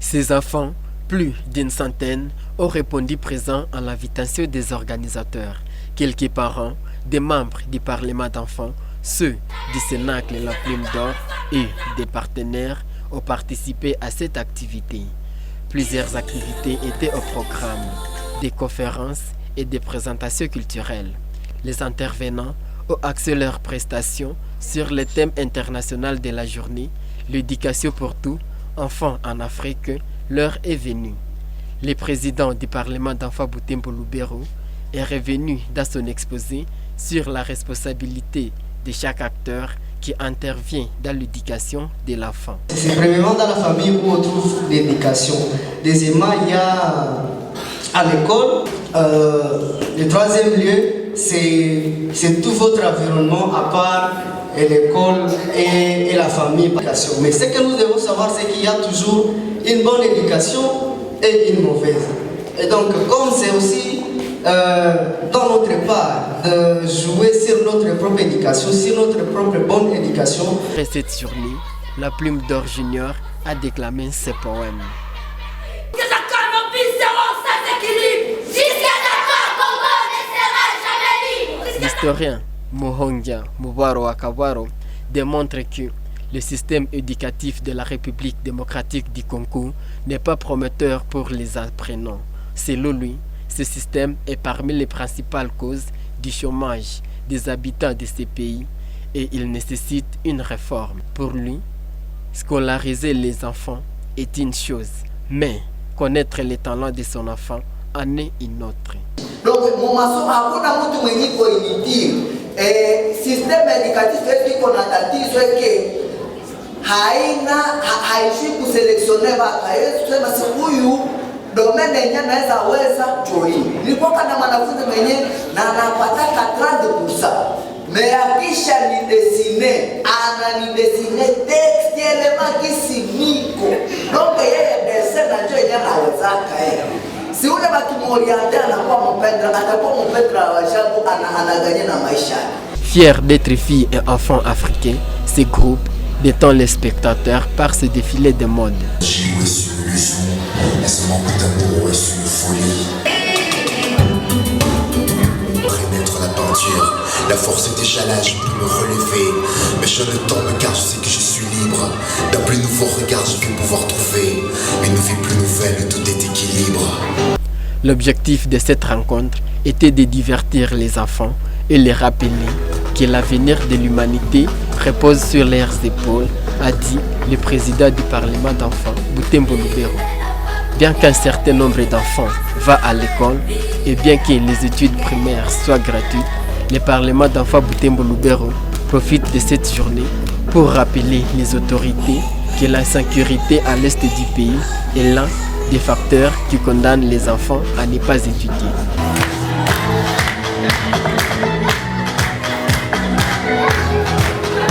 Ces enfants, plus d'une centaine, ont répondu présents à l'invitation des organisateurs. Quelques parents, des membres du Parlement d'enfants, ceux du Cénacle La Plume d'Or et des partenaires ont participé à cette activité. Plusieurs activités étaient au programme, des conférences et des présentations culturelles. Les intervenants ont axé leurs prestations sur le thème international de la journée, l'éducation pour tous, enfants en Afrique, l'heure est venue. Le président du Parlement d'enfants Butembo Lubero est revenu dans son exposé sur la responsabilité de chaque acteur qui intervient dans l'éducation de l'enfant. C'est premièrement dans la famille où on trouve l'éducation. Deuxièmement, il y a à l'école. Le troisième lieu, c'est tout votre environnement à part l'école et la famille. Mais ce que nous devons savoir, c'est qu'il y a toujours une bonne éducation et une mauvaise. Et donc, comme c'est aussi dans notre part de jouer sur notre propre éducation, sur notre propre bonne éducation. Après cette journée, la Plume d'Or Junior a déclamé ce poème. Que chacun nos vies seront sans équilibre, jusqu'à la Congo ne sera jamais libre. L'historien Muhongia Mubaro Akabaro démontre que le système éducatif de la République démocratique du Congo n'est pas prometteur pour les apprenants. Selon lui, ce système est parmi les principales causes du chômage des habitants de ces pays et il nécessite une réforme. Pour lui, scolariser les enfants est une chose, mais connaître les talents de son enfant en est une autre. Donc, mon maçon, hakuna mtu mwenye kuinitiri. Système éducatif est qu'on a tatizo que haishi kuselektione watu. Tuseme si huyu domaine yenye naweza weza join. Nilikuwa kana mwanafunzi mwenye na anapata 30%. Mais akisha ni dessiner, ananidessiner texte élément kisimiko. Donc yeye dessin na njoo yenye anawezaka yeye. Si ule bakimoriente anakuwa mpendra, atakuwa mpendra wa jambo anaganya na maisha. Fiers d'être filles et enfants africains, ces groupes détendent les spectateurs par ce défilé de mode. J'ai reçu le jour, et ce manque d'amour reçu une folie. Remettre la peinture, la force est déjà là, je peux me relever. Mais je ne tombe car je sais que je suis libre. D'un plus nouveau regard, je vais pouvoir trouver une vie plus nouvelle, tout est équilibre. L'objectif de cette rencontre était de divertir les enfants et les rappeler que l'avenir de l'humanité repose sur leurs épaules, a dit le président du Parlement d'enfants, Butembo Lubero. Bien qu'un certain nombre d'enfants va à l'école et bien que les études primaires soient gratuites, le Parlement d'enfants Butembo Lubero profite de cette journée pour rappeler les autorités que la sécurité à l'est du pays est l'un des facteurs qui condamnent les enfants à ne pas étudier.